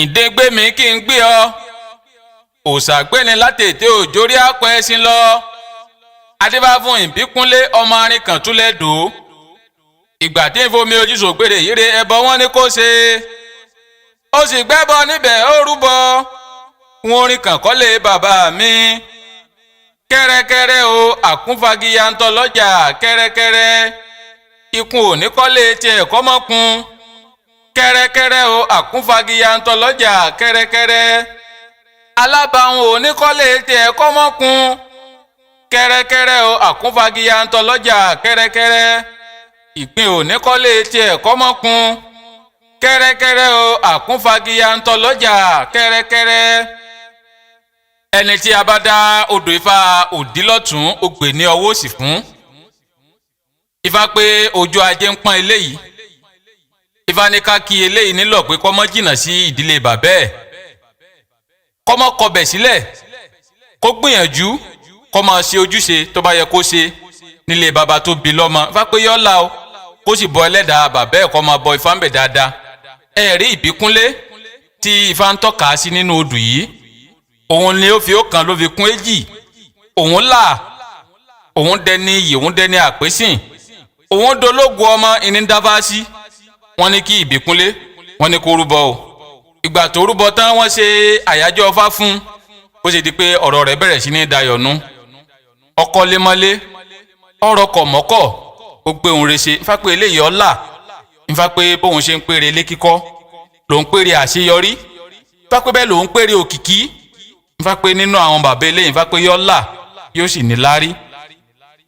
ìdégbé mi kí n gbé ọ òṣàgbéni látètè òjórí àpò ẹṣin lọ adébá fún ìbíkúnlé ọmọ arìnkàn túlẹ̀ dò ìgbà tí ń fomi ojú sògbèrè yíre ẹbọ wọn ní kó ṣe ó sì gbẹ́bọ níbẹ̀ ó rúbọ wọn orin kàn kọ́lé bàbá mi kẹ́rẹ́kẹ́rẹ́ o àkúnfagiya ń tọ́ lọ́jà kẹ́rẹ́kẹ́rẹ́ ikùn òní kọ́lé tiẹ̀ kọ́mọ́kun kẹ́rẹ́kẹ́rẹ́ o àkúnfagiya ń tọ́ lọ́jà kẹ́rẹ́kẹ́rẹ́ alábàáhùn òní kọ́lé tiẹ̀ kọ́mọ́kun kẹ́rẹ́kẹ́rẹ́ o àkúnfagiya ń tọ́ lọ́jà kẹ́rẹ́kẹ́rẹ́ ìpín òní kọ́lé tiẹ̀ kọ́mọ́kun kẹ́rẹ́kẹ́rẹ́ o àkúnfagiya ń tọ́ lọ́jà kẹ́rẹ́kẹ́rẹ́ ẹni tí a bá dá odò Ifá òdìlọ́tún ògbè ní ọwọ́ òsì fún Ifá pé ojú ajé ń pọ́n eléyìí Ifá ní ká kí eléyìí nílò pé kọ́mọ́ jìnnà sí ìdílé bàbá ẹ̀ kọ́mọ́ kọbẹ̀ sílẹ̀ kó gbìyànjú kọ́mọ́ ṣe ojúṣe tó bá yẹ kó ṣe nílé bàbá tó bí lọ́mọ Ifá pé yọ́lá o kó sì bọ ẹlẹ́dàá bàbá ẹ̀ kọ́mọ́ bọ Ifá ń bẹ̀ dáadáa ẹ̀rí ìbíkúnlé tí Ifá ń tọ́ka sí nínú odù yìí òun ni ó fi ọ̀kan ló fi kún èjì òun là òun dẹni iyì òun dẹni àpésìn òun dológun ọmọ ìní dáfásí wọ́n ní kí ìbíkúnlé wọ́n ní kó rúbọ o ìgbà tó rúbọ tán wọ́n ṣe àyájọ́ ọfá fún bó ṣe di pé ọ̀rọ̀ rẹ̀ bẹ̀rẹ̀ sí ní dayọ̀nú ọkọ lémọ́lé ọ̀rọ̀ kọ̀mọ́kọ̀ ó gbé òun rese Ifá pé eléyìí ọlà Ifá pé bóun ṣe ń péré ilé kíkọ́ lòun péré àṣeyọrí Ifá pé bẹ́ẹ̀ lòun péré òkìkí Ifá pé nínú àwọn bàbá eléyìí Ifá pé yọ́là yóò sì ní lárí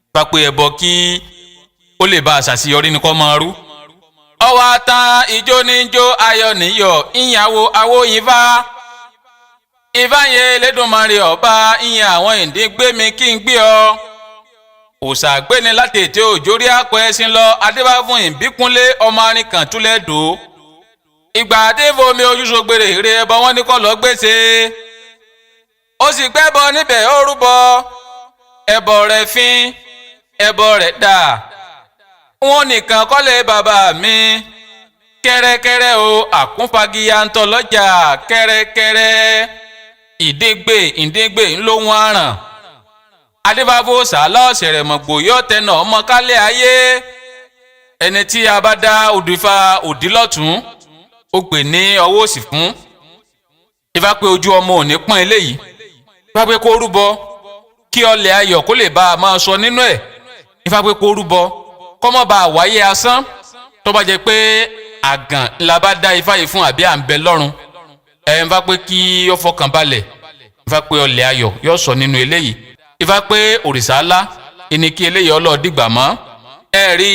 Ifá pé ẹbọ kí ó lè bá àṣàṣeyọrí ní kọ́ máa rú. ọwọ́ atan ijó níjó ayọ̀ níyọ̀ ìyàwó awóyinfá Ifá yẹn Elédùmarè ọba ìyẹn àwọn ìdígbé mi kí n gbé ọ òṣàgbéni látètè òjórí àpò ẹṣin lọ adébá fún ìbíkúnlé ọmọ arìnkàn túlẹ̀ dò ìgbà àdéfomi ojúṣogbèrè ire ẹbọ wọn ní kọ́ lọ gbèsè ó sì gbẹ́bọ níbẹ̀ ó rúbọ ẹbọ rẹ̀ fín ẹbọ rẹ̀ dà wọn nìkan kọ́lé bàbá mi kẹ́rẹ́kẹ́rẹ́ o àkúnfagiya ń tọ́ lọ́jà kẹ́rẹ́kẹ́rẹ́ ìdígbè ńlóhun àràn adébáfó sàálà ọ̀sẹ̀rẹ̀ mọ̀gbò yóò tẹnà ọmọ kálẹ̀ ayé ẹni tí a bá dá odù Ifá òdìlọ́tún ó gbè ní ọwọ́ òsì fún Ifá pé ojú ọmọ òní pọ́n eléyìí Ifá pé kó rúbọ kí ọlẹ̀ ayọ̀ kó lè bá a máa sọ nínú ẹ̀ Ifá pé kó rúbọ kọ́mọ́ bá a wáyé asán tó bá jẹ́ pé àgàn la bá dá Ifá yìí fún àbí à ń bẹ lọ́run Ifá pé kí ó fọkàn balẹ̀ Ifá pé ọlẹ̀ ayọ̀ yóò sọ nínú eléyìí Ifá pé òrìṣà ńlá ẹni kí eléyìí ọlọ́ọ̀dìgbà mọ́ ẹ rí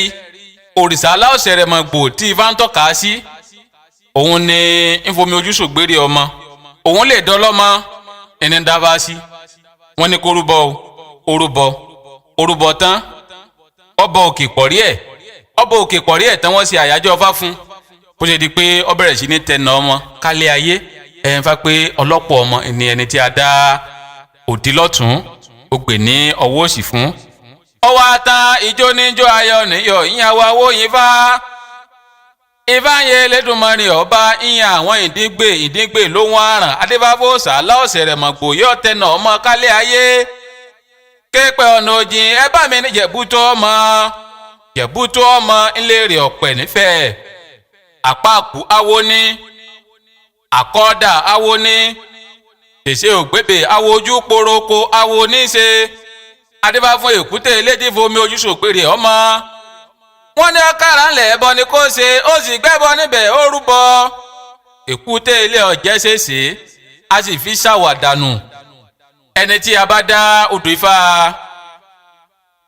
òrìṣà ńlá ọ̀sẹ̀rẹ̀ mọ̀ gbò tí Ifá ń tọ́ka sí òun ni ń fomi ojú sògbére ọmọ òun lè dọ́lọ́mọ ẹni dábàá sí wọ́n ní kó rúbọ orúbọ tán ọba òkè pọ̀rí ẹ̀ tán wọ́n ṣe àyájọ́ ọfá fún kó ṣe di pé ó bẹ̀rẹ̀ sí ní tẹnà ọmọ kálé ayé ẹ̀ ń fa pé ọlọ́pọ̀ ọmọ ẹni tí a dá òdìlọ́tún ó gbè ní ọwọ́ òsì fún. ọwọ́ atan ijó níjó ayọ̀ níyọ̀ ìyàwó awóyinfá Ifá yẹn Elédùmarè ọba ìyẹn àwọn ìdígbè lóhun àràn adébáfó sàálà ọ̀sẹ̀rẹ̀ mọ̀gbò yóò tẹnà ọmọ kálé ayé képe ọ̀nà òjìn ẹ bá mi ní jẹ̀bútú ọmọ ńlẹ́rì ọ̀pẹ̀ nífẹ̀ẹ́ àpáàkú awo ní àkọ́dà awo ní tèṣe ògbébè awo ojú poroko awo níṣe adébá fún èkúté elédìfomi ojú sògbèrè ọmọ wọn ní ọkàrà ńlẹ̀ ẹbọ ni kò ṣe ó sì gbẹ́bọ níbẹ̀ ó rúbọ èkúté ilé ọ̀jẹ́ ṣèṣe a sì fi ṣàwàdànù ẹni tí a bá dá odù Ifá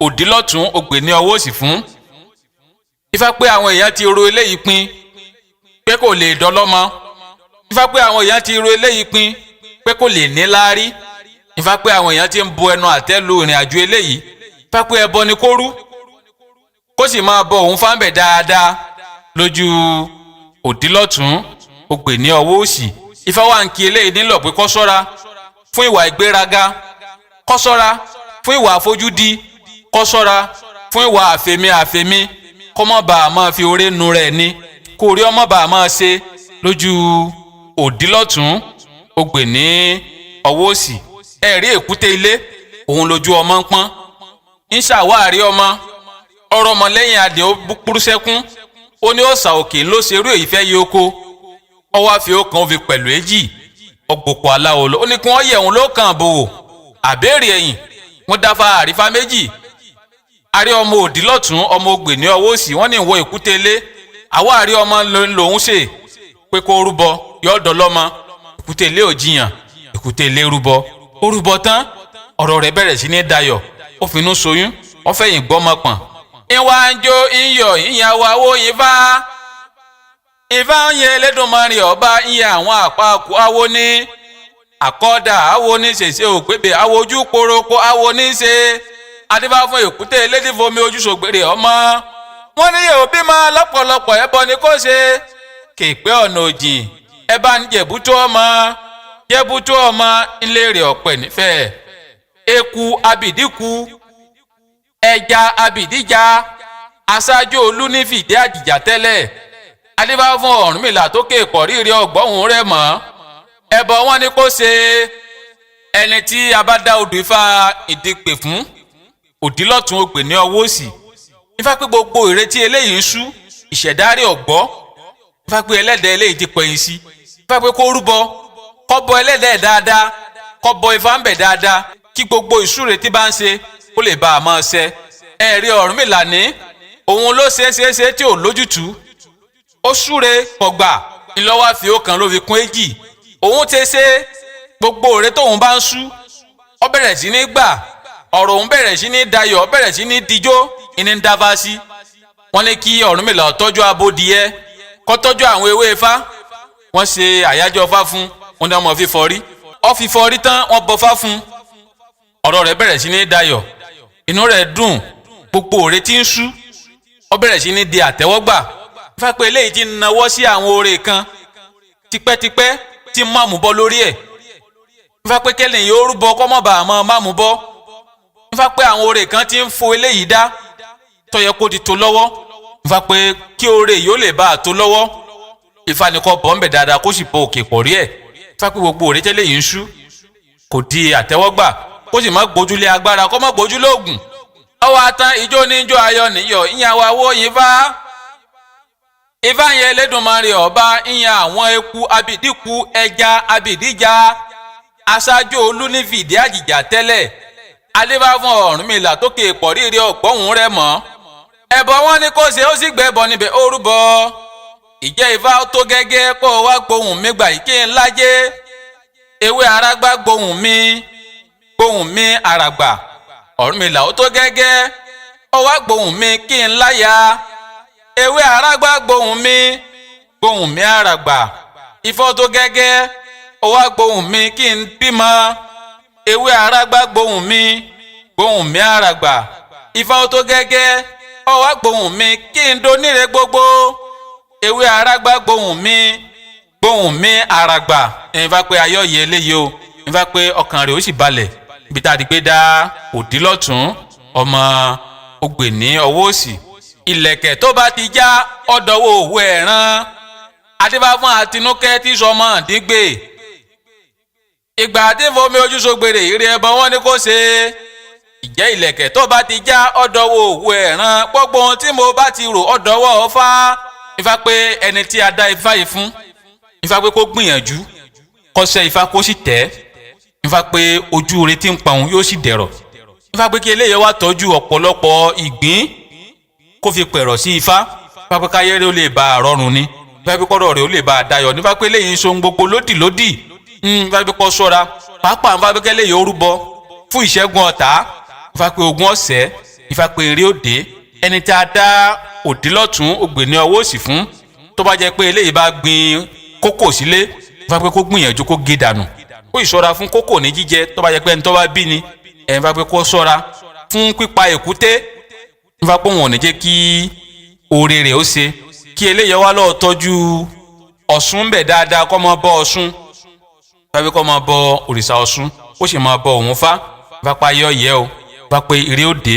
òdìlọ́tún ògbè ní ọwọ́ òsì fún Ifá pé àwọn èèyàn ti ro eléyìí pin pé kò lè dọ́lọ́mọ Ifá pé àwọn èèyàn ti ro eléyìí pin pé kò lè ní láárí Ifá pé àwọn èèyàn ti ń bo ẹnu àtẹ́ lu ìrìn àjò eléyìí Ifá pé ẹbọ ni kó rú kó sì máa bọ òun fáńbẹ̀ dáadáa lójú òdìlọ́tún ògbè ní ọwọ́ òsì Ifá wà ń kí eléyìí nílò pé kó ṣọ́ra fún ìwà ìgbéraga kó ṣọ́ra fún ìwà àfojúdi kó ṣọ́ra fún ìwà àfẹ̀mí kó má bàa máa fi oore nu rẹ̀ ni kó rí ọmọ bàa máa ṣe lójú òdì lọ́tún ogbe ní ọwọ́ òsì. ẹ̀rí èkúté ilé òun lójú ọmọ ń pọ́n ń ṣàwárí ọmọ ọ̀rọ̀ ọmọlẹ́yìn adìẹ ó búkúrú sẹ́kún ó ní òòṣà òkè ló ṣerú èyí fẹ́ yí oko ọwọ́ àfi ó kan ó fi pẹ̀lú èjì ọgbòpọ̀ aláwo ló ní kí wọ́n yẹ̀ òun ló kàn bò wò àbẹ́rẹ́ ẹ̀yìn wọ́n dáfa àrífá méjì àrí ọmọ òdì lọ́tún ọmọ ògbè ní ọwọ́ òsì wọ́n ní ìwọ èkúté ilé àwa àrí ọmọ lòún ṣe pé kó rúbọ yọ ọ̀dọ̀ lọ́mọ èkúté ilé ò jiyàn èkúté ilé rúbọ ó rúbọ tán ọ̀rọ̀ rẹ̀ bẹ̀rẹ̀ sí ní dayọ̀ ó finú ṣoyún wọ́n fẹ̀yìn gbọ́mọ pọ̀n. ìwà ń jó iyọ̀ ìyàwó àwo Ifá Ifá ń yẹ Elédùmarè ọba ìyẹ àwọn àpáàkù awo ní àkọ́dà awo ní ṣèṣe ògbébè awo ojú poroko awo ní ṣe adífá fún èkúté elédìfomi ojú ṣògbèrè ọmọ wọn ní yóò bímọ lọ́pọ̀lọpọ̀ ẹbọ ni kò ṣe kéèpé ọ̀nà òjìn ẹ bá ń jẹ̀bútú ọmọ ilé rẹ̀ ọ̀pẹ̀ nífẹ̀ẹ́ eku abìdíku ẹja abìdíjà aṣáájú olú ní fìdí àjìjà tẹ́lẹ̀ adífá fún Ọ̀rúnmìlà tó kéèpọ̀ rírí ọgbọ́hùn rẹ̀ mọ́ ẹbọ wọn ni kò ṣe ẹni tí a bá dá Odu Ifa ìdípè fún òdì lọ́tún ogbe ní ọwọ́ òsì Ifá pé gbogbo ìrètí eléyìí ń sú ìṣẹ̀dárí ọ̀gbọ́ Ifá pé ẹlẹ́dẹ̀ eléyìí ti pẹ̀yìn sí Ifá pé kó rúbọ kó bọ ẹlẹ́dẹ̀ dáadáa kó bọ Ifá ń bẹ̀ dáadáa kí gbogbo ìsúre tí bá ń ṣe ó lè bá a máa ṣẹ ẹ̀rí Ọ̀rúnmìlà ní òun ló ṣe tí ò lójútùú ó súre pọ̀gbà ńlọ́wọ́ àfi ọ̀kan ló fi kún èjì òun ti ṣe gbogbo òré tóun bá ń sú ó bẹ̀rẹ̀ sí ní gbà ọ̀rọ̀ òun bẹ̀rẹ̀ sí ní dayọ̀ bẹ̀rẹ̀ sí ní dijó ìní ń dáfá sí. wọ́n ní kí Ọ̀rúnmìlà tọ́jú abódìyẹ kó tọ́jú àwọn ewé Ifá wọ́n ṣe àyájọ́ Ifá fún wọn ní ọmọ fífọrí ó fífọrí tán wọ́n bọ Ifá fún ọ̀rọ̀ rẹ̀ bẹ̀rẹ̀ sí ní dayọ̀ inú rẹ̀ dùn gbogbo òré tí ń sú ó bẹ̀rẹ̀ sí ní di àtẹ́wọ́gbà Ifá pé eléyìí ti nawọ́ sí àwọn oore kan tipẹ́tipẹ́ tí máàmù bọ́ lórí ẹ̀ Ifá pé kẹ́lẹ̀ yóò rúbọ kọ́ mọ́ bàá mọ́ máàmù bọ́ Ifá pé àwọn oore kan ti ń fo eléyìí dá tó yẹ kó ti tó lọ́wọ́ Ifá pé kí oore yóò lè bá a tó lọ́wọ́ Ifá ni kò bọ́ ń bẹ̀ dáadáa kó sì bọ òkè pọ̀ rí ẹ̀ Ifá pé gbogbo oore tẹ́lẹ̀ yìí ń sú kò di àtẹ́wọ́gbà kó sì má gbójúlé agbára kó má gbójúlé ògùn ọwọ́ atán ijó ní ijó ayọ̀ níyọ̀ ìyàwó àwo Ifá Ifá yẹn Elédùmarè ọba ìyẹn àwọn eku abìdíku ẹja abìdíjà aṣáájú olú ní fìdí àjìjà tẹ́lẹ̀ adífá fún Ọ̀rúnmìlà tó kéèpọ̀ rírí ọgbọ́hùn rẹ̀ mọ́ ẹbọ wọn ni kò ṣe ó sì gbẹ́bọ níbẹ̀ ó rúbọ ìjẹ́ Ifá tó gẹ́gẹ́ kó o wá gbóhùn mi gbà yìí kí n lájẹ́ ewé arágbá gbóhùn mi àràgbà Ọ̀rúnmìlà ó tó gẹ́gẹ́ ó wá gbóhùn mi kí n láya ewé arágbá gbóhùn mi àràgbà Ifá tó gẹ́gẹ́ ó wá gbóhùn mi kí n bímọ ewé arágbá gbóhùn mi àràgbà Ifá tó gẹ́gẹ́ ó wá gbóhùn mi kí n doníre gbogbo ewé arágbá gbóhùn mi àràgbà Ifá pé ayọ̀ yẹ eléyìí o Ifá pé ọkàn rẹ̀ ó sì balẹ̀ ibi tá a di pé dá òdì lọ́tún ọmọ ògbè ní ọwọ́ òsì ìlẹ̀kẹ̀ tó bá ti já ọ̀dọ̀wọ́ òwú ẹ̀ràn adífá fún Àtinúkẹ́ tí sọmọ dígbè ìgbà tí fomi ojú ṣògbèrè ìrì ẹbọ wọn ni kò ṣe ìjẹ́ ìlẹ̀kẹ̀ tó bá ti já ọ̀dọ̀wọ́ òwú ẹ̀ràn gbogbo ohun tí mo bá ti rò ọ̀dọ̀wọ́ Ifá Ifá pé ẹni tí a dá Ifá yìí fún Ifá pé kó gbìyànjú kó ṣe Ifá kó sì tẹ̀ Ifá pé ojú rẹ̀ tí ń pa òun yóò sì dẹ̀rọ̀ Ifá pé kí eléyìí wá tọ́jú ọ̀pọ̀lọpọ̀ ìgbín kó fi pẹ̀rọ̀ sí Ifá Ifá pé káyéré ó lè bá a rọrùn ni Ifá pé kọ́rọ̀ rẹ̀ ó lè bá a dayọ̀ Ifá pé eléyìí ń so gbogbo lódì Ifá pé kó ṣọ́ra pàápàá Ifá pé kẹ́lẹ́yìí ó rúbọ fún ìṣẹ́gun ọ̀tá Ifá pé ogun ọ̀sẹ̀ Ifá pé eré òde ẹni tí a dá òdì lọ́tún ògbè ní ọwọ́ òsì fún tó bá jẹ́ pé eléyìí bá gbin kókò sílé Ifá pé kó gbìyànjú kó gé dànù kó ìṣọ́ra fún kókò ní jíjẹ tó bá jẹ́ pé ẹni tó bá bí ni Ifá pé kó ṣọ́ra fún pípa èkúté Ifá pé wọn ò ní jẹ́ kí oore rẹ̀ ó ṣe kí eléyìí wá lọ́ọ́ tọ́jú Ọ̀ṣun bẹ̀ dáadáa kó máa bọ Ọ̀ṣun Ifá pé kó máa bọ òrìṣà Ọ̀ṣun ó sì máa bọ òun Fá Ifá pé ayọ̀ yẹ o Ifá pé ire òde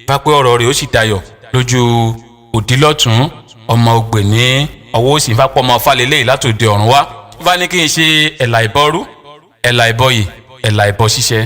Ifá pé ọ̀rọ̀ rẹ̀ ó sì dayọ̀ lójú òdì lọ́tún ọmọ ògbè ní ọwọ́ òsì Ifá pọ̀ mọ́ falẹ̀lẹ́yìn látòde ọ̀run wá. Ifá ní kí n ṣe ẹ̀là ìbọrú ẹ̀là ìbọyè ẹ̀là ìbọ ṣíṣẹ́.